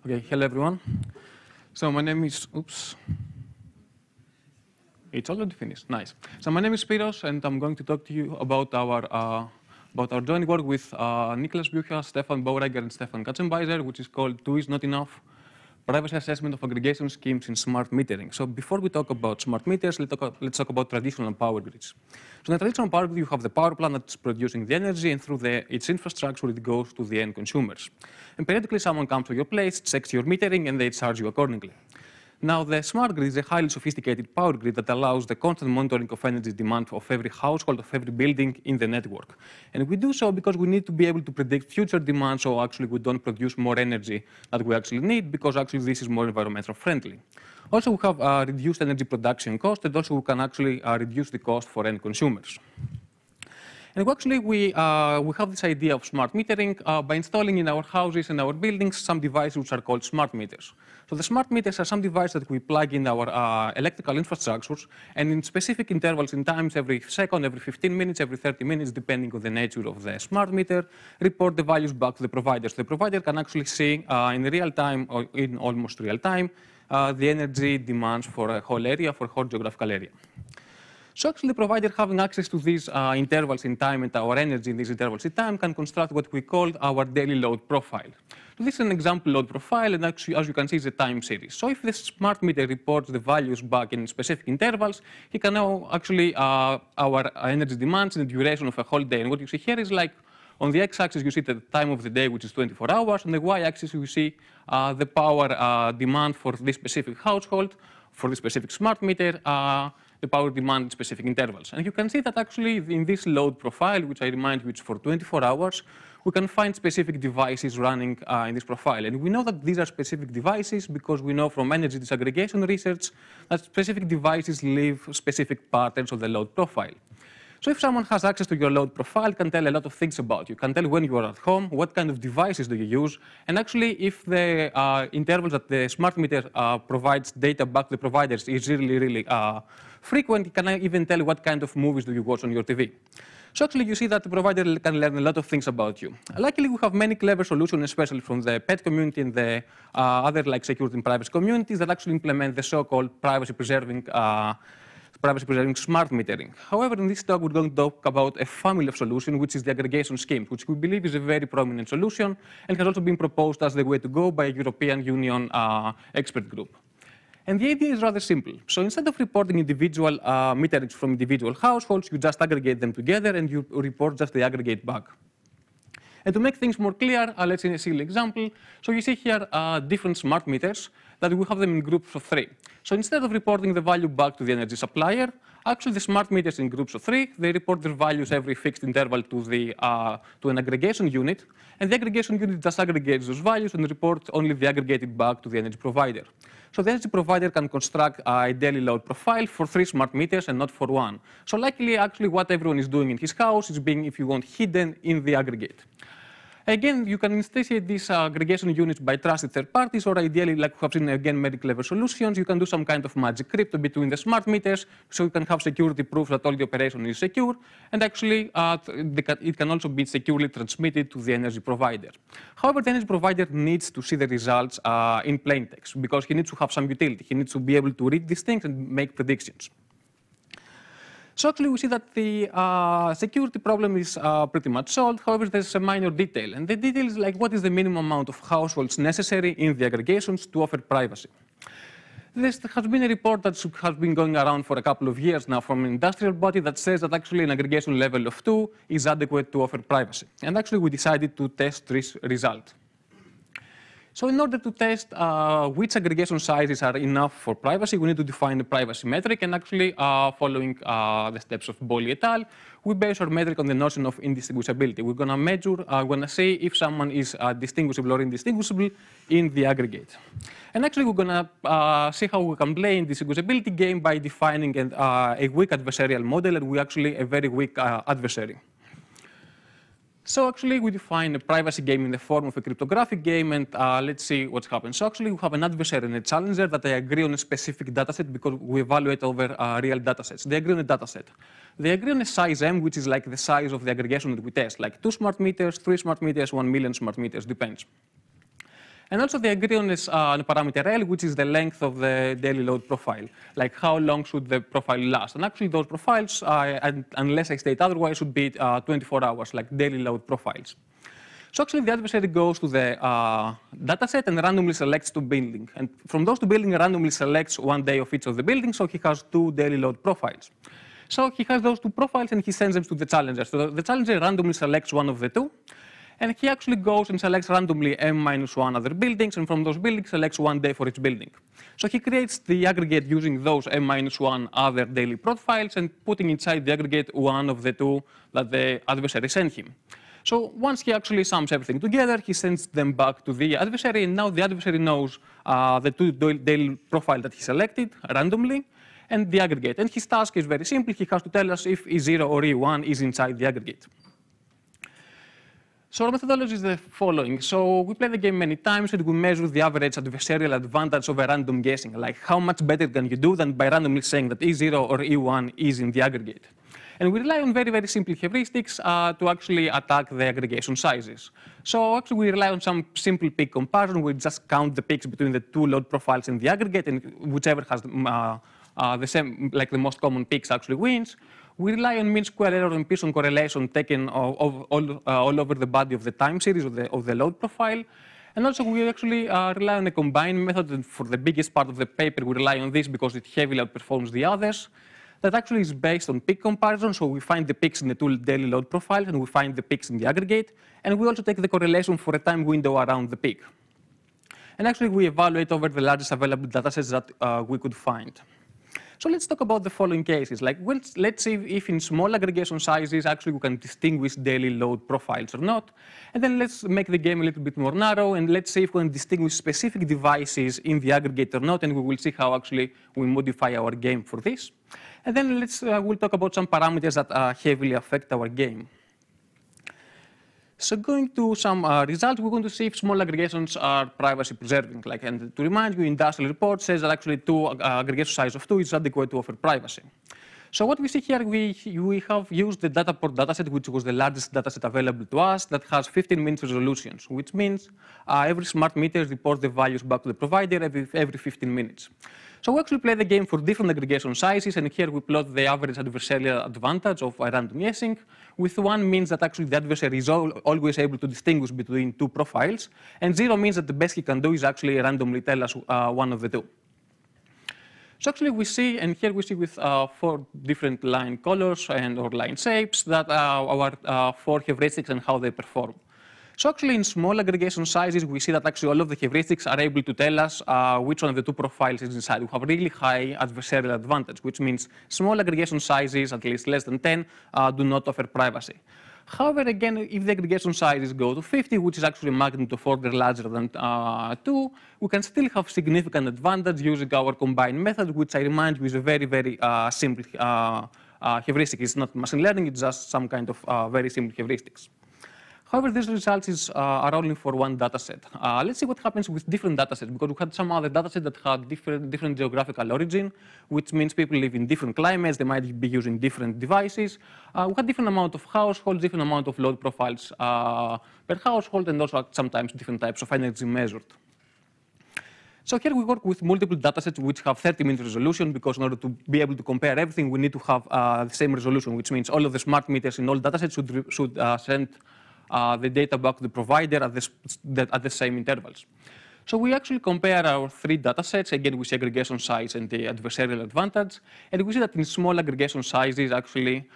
Okay, hello everyone. So my name is, oops. It's already finished, nice. So my name is Spiros, and I'm going to talk to you about our joint work with Niklas Bucha, Stefan Bauregger, and Stefan Katzenbeiser, which is called Two is Not Enough, Privacy Assessment of Aggregation Schemes in Smart Metering. So before we talk about smart meters, let's talk about traditional power grids. So in a traditional power grid, you have the power plant that's producing the energy, and through its infrastructure, it goes to the end consumers. And periodically, someone comes to your place, checks your metering, and they charge you accordingly. Now, the smart grid is a highly sophisticated power grid that allows the constant monitoring of energy demand of every household, of every building in the network. And we do so because we need to be able to predict future demand, so actually we don't produce more energy that we actually need, because actually this is more environmental friendly. Also, we have reduced energy production cost, and also we can actually reduce the cost for end consumers. And actually, we have this idea of smart metering by installing in our houses and our buildings some devices which are called smart meters. So the smart meters are some devices that we plug in our electrical infrastructures, and in specific intervals in times, every second, every 15 minutes, every 30 minutes, depending on the nature of the smart meter, report the values back to the provider. So the provider can actually see in real time, or in almost real time, the energy demands for a whole area, for a whole geographical area. So actually, the provider having access to these intervals in time and our energy in these intervals in time can construct what we call our daily load profile. So this is an example load profile, and actually, as you can see, it's a time series. So if the smart meter reports the values back in specific intervals, he can know actually our energy demands and the duration of a whole day. And what you see here is like, on the x-axis, you see the time of the day, which is 24 hours. On the y-axis, you see the power demand for this specific household, for this specific smart meter, the power demand in specific intervals. And you can see that actually in this load profile, which I remind you is for 24 hours, we can find specific devices running in this profile. And we know that these are specific devices because we know from energy disaggregation research that specific devices leave specific patterns of the load profile. So if someone has access to your load profile, it can tell a lot of things about you. It can tell when you are at home, what kind of devices do you use, and actually if the intervals that the smart meter provides data back to the providers is really frequent, it can even tell what kind of movies do you watch on your TV. So actually you see that the provider can learn a lot of things about you. Luckily, we have many clever solutions, especially from the pet community and the other like security and privacy communities that actually implement the so-called privacy-preserving smart metering. However, in this talk, we're going to talk about a family of solutions, which is the aggregation scheme, which we believe is a very prominent solution and has also been proposed as the way to go by a European Union expert group. And the idea is rather simple. So instead of reporting individual meterings from individual households, you just aggregate them together and you report just the aggregate back. And to make things more clear, let's see a silly example. So you see here different smart meters that we have them in groups of 3. So instead of reporting the value back to the energy supplier, actually the smart meters in groups of 3, they report their values every fixed interval to an aggregation unit, and the aggregation unit just aggregates those values and reports only the aggregated back to the energy provider. So the energy provider can construct a daily load profile for 3 smart meters and not for 1. So likely, actually, what everyone is doing in his house is being, if you want, hidden in the aggregate. Again, you can instantiate these aggregation units by trusted third parties, or ideally, like we have seen again, very clever solutions, you can do some kind of magic crypto between the smart meters, so you can have security proof that all the operation is secure, and actually, it can also be securely transmitted to the energy provider. However, the energy provider needs to see the results in plain text, because he needs to have some utility. He needs to be able to read these things and make predictions. So actually, we see that the security problem is pretty much solved. However, there's a minor detail. And the detail is like, what is the minimum amount of households necessary in the aggregations to offer privacy? There has been a report that has been going around for a couple of years now from an industrial body that says that actually an aggregation level of 2 is adequate to offer privacy. And actually, we decided to test this result. So in order to test which aggregation sizes are enough for privacy, we need to define a privacy metric. And actually, following the steps of Bolli et al., we base our metric on the notion of indistinguishability. We're going to measure, we're going to see if someone is distinguishable or indistinguishable in the aggregate. And actually, we're going to see how we can play indistinguishability game by defining a weak adversarial model, and we're actually a very weak adversary. So actually, we define a privacy game in the form of a cryptographic game, and let's see what happens. So actually, we have an adversary and a challenger that they agree on a specific dataset because we evaluate over real datasets. They agree on a dataset. They agree on a size M, which is like the size of the aggregation that we test, like 2 smart meters, 3 smart meters, 1 million smart meters, depends. And also they agree on a parameter L, which is the length of the daily load profile, like how long should the profile last. And actually those profiles, unless I state otherwise, should be 24 hours, like daily load profiles. So actually the adversary goes to the dataset and randomly selects two buildings. And from those two buildings, randomly selects one day of each of the buildings, so he has two daily load profiles. So he has those two profiles and he sends them to the challenger. So the challenger randomly selects one of the two. And he actually goes and selects randomly m-1 other buildings, and from those buildings selects one day for each building. So he creates the aggregate using those m-1 other daily profiles and putting inside the aggregate one of the two that the adversary sent him. So once he actually sums everything together, he sends them back to the adversary, and now the adversary knows the two daily profile that he selected randomly and the aggregate. And his task is very simple. He has to tell us if E0 or E1 is inside the aggregate. So our methodology is the following. So we play the game many times and we measure the average adversarial advantage of a random guessing, like how much better can you do than by randomly saying that E0 or E1 is in the aggregate. And we rely on very, very simple heuristics to actually attack the aggregation sizes. So actually we rely on some simple peak comparison. We just count the peaks between the two load profiles in the aggregate, and whichever has the same, like the most common peaks actually wins. We rely on mean square error and Pearson correlation taken all over the body of the time series of the load profile. And also we actually rely on a combined method, and for the biggest part of the paper we rely on this because it heavily outperforms the others. That actually is based on peak comparison, so we find the peaks in the two daily load profiles and we find the peaks in the aggregate, and we also take the correlation for a time window around the peak. And actually we evaluate over the largest available datasets that we could find. So let's talk about the following cases. Like, let's see if in small aggregation sizes actually we can distinguish daily load profiles or not. And then let's make the game a little bit more narrow, and let's see if we can distinguish specific devices in the aggregate or not, and we will see how actually we modify our game for this. And then we'll talk about some parameters that heavily affect our game. So going to some results, we're going to see if small aggregations are privacy preserving. And to remind you, industrial report says that actually aggregation size of 2 is adequate to offer privacy. So what we see here, we have used the Dataport dataset, which was the largest dataset available to us, that has 15-minute resolutions, which means every smart meter reports the values back to the provider every 15 minutes. So we actually play the game for different aggregation sizes, and here we plot the average adversarial advantage of random guessing, with 1 means that actually the adversary is always able to distinguish between two profiles, and 0 means that the best he can do is actually randomly tell us one of the two. So actually we see, and here we see with 4 different line colors or line shapes, that our 4 heuristics and how they perform. So actually in small aggregation sizes, we see that actually all of the heuristics are able to tell us which one of the two profiles is inside. We have a really high adversarial advantage, which means small aggregation sizes, at least less than 10, do not offer privacy. However, again, if the aggregation sizes go to 50, which is actually a magnitude of order larger than 2, we can still have significant advantage using our combined method, which I remind you is a very, very simple heuristic. It's not machine learning, it's just some kind of very simple heuristics. However, these results are only for one dataset. Let's see what happens with different datasets, because we had some other datasets that had different geographical origin, which means people live in different climates, they might be using different devices. We had different amount of households, different amount of load profiles per household, and also sometimes different types of energy measured. So here we work with multiple datasets which have 30-minute resolution, because in order to be able to compare everything, we need to have the same resolution, which means all of the smart meters in all datasets should send the data back to the provider at the same intervals. So we actually compare our 3 datasets. Again, we see aggregation size and the adversarial advantage. And we see that in small aggregation sizes, actually,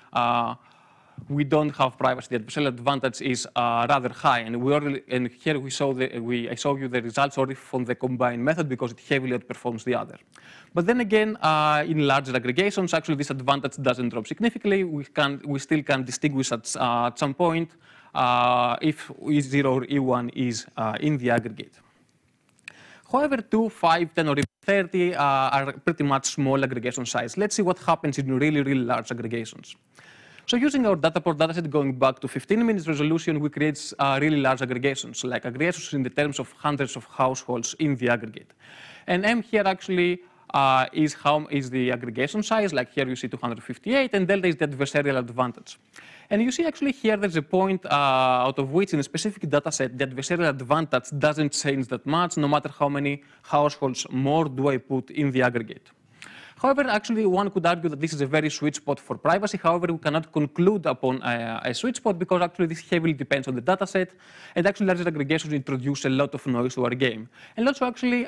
we don't have privacy. The adversarial advantage is rather high. And here I show you the results already from the combined method, because it heavily outperforms the other. But then again, in larger aggregations, actually, this advantage doesn't drop significantly. We still can distinguish at some point if E0 or E1 is in the aggregate. However, 2, 5, 10, or even 30 are pretty much small aggregation size. Let's see what happens in really, really large aggregations. So using our Dataport dataset going back to 15 minutes resolution, we create really large aggregations, like aggregations in the terms of hundreds of households in the aggregate. And M here actually is the aggregation size, like here you see 258, and delta is the adversarial advantage. And you see actually here there's a point out of which in a specific data set the adversarial advantage doesn't change that much, no matter how many households more do I put in the aggregate. However, actually, one could argue that this is a very sweet spot for privacy. However, we cannot conclude upon a sweet spot because actually this heavily depends on the data set, and actually larger aggregations introduce a lot of noise to our game. And also, actually,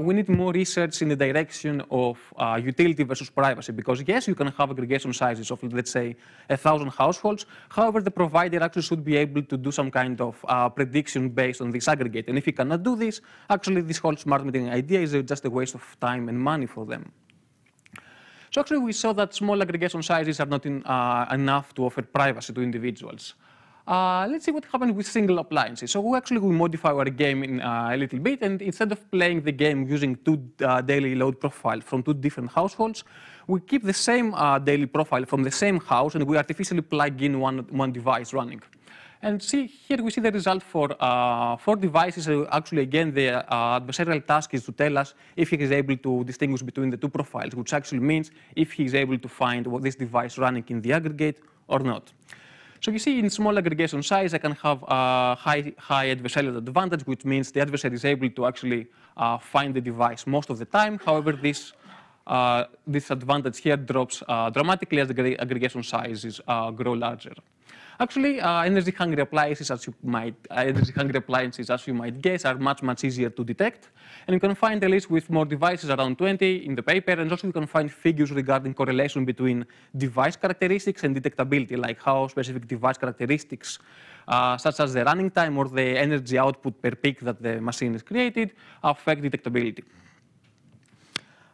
we need more research in the direction of utility versus privacy, because yes, you can have aggregation sizes of, let's say, 1,000 households. However, the provider actually should be able to do some kind of prediction based on this aggregate. And if you cannot do this, actually, this whole smart metering idea is just a waste of time and money for them. So actually, we saw that small aggregation sizes are not enough to offer privacy to individuals. Let's see what happens with single appliances. So we modify our game in a little bit, and instead of playing the game using two daily load profiles from two different households, we keep the same daily profile from the same house, and we artificially plug in one device running. And here we see the result for 4 devices. Actually, again, the adversarial task is to tell us if he is able to distinguish between the two profiles, which actually means if he is able to find this device running in the aggregate or not. So you see, in small aggregation size, I can have a high adversarial advantage, which means the adversary is able to actually find the device most of the time. However, this advantage here drops dramatically as the aggregation sizes grow larger. Actually, energy-hungry appliances, as you might guess, are much easier to detect. And you can find a list with more devices, around 20, in the paper. And also you can find figures regarding correlation between device characteristics and detectability, like how specific device characteristics, such as the running time or the energy output per peak that the machine is created, affect detectability.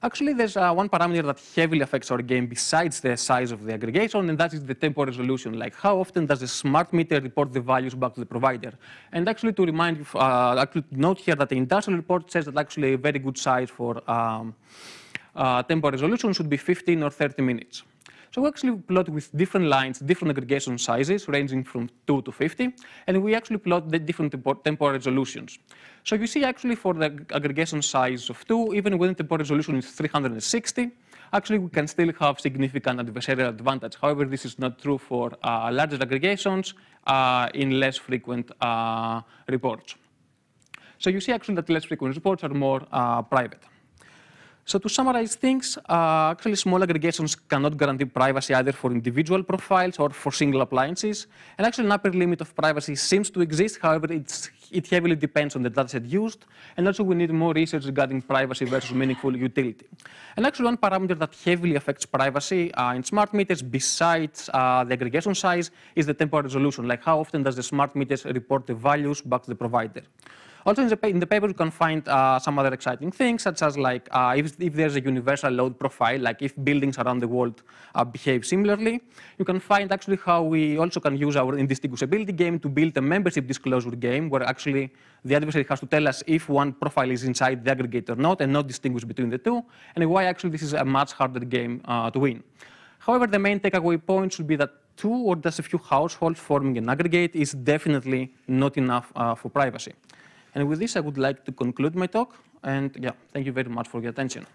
Actually, there's one parameter that heavily affects our game besides the size of the aggregation, and that is the tempo resolution. Like, how often does the smart meter report the values back to the provider? And actually, to remind you, actually note here that the industrial report says that actually a very good size for tempo resolution should be 15 or 30 minutes. So we actually plot with different lines, different aggregation sizes, ranging from 2 to 50, and we actually plot the different tempo resolutions. So you see actually for the aggregation size of 2, even when the tempo resolution is 360, actually we can still have significant adversarial advantage. However, this is not true for larger aggregations in less frequent reports. So you see actually that less frequent reports are more private. So to summarize things, actually small aggregations cannot guarantee privacy either for individual profiles or for single appliances. And actually an upper limit of privacy seems to exist. However, it heavily depends on the dataset used. And also we need more research regarding privacy versus meaningful utility. And actually one parameter that heavily affects privacy in smart meters besides the aggregation size is the tempo resolution. Like how often does the smart meters report the values back to the provider? Also, in the paper, you can find some other exciting things, such as like if there's a universal load profile, like if buildings around the world behave similarly. You can find actually how we also can use our indistinguishability game to build a membership disclosure game, where actually the adversary has to tell us if one profile is inside the aggregate or not, and not distinguish between the two, and why actually this is a much harder game to win. However, the main takeaway point should be that 2 or just a few households forming an aggregate is definitely not enough for privacy. And with this, I would like to conclude my talk. And yeah, thank you very much for your attention.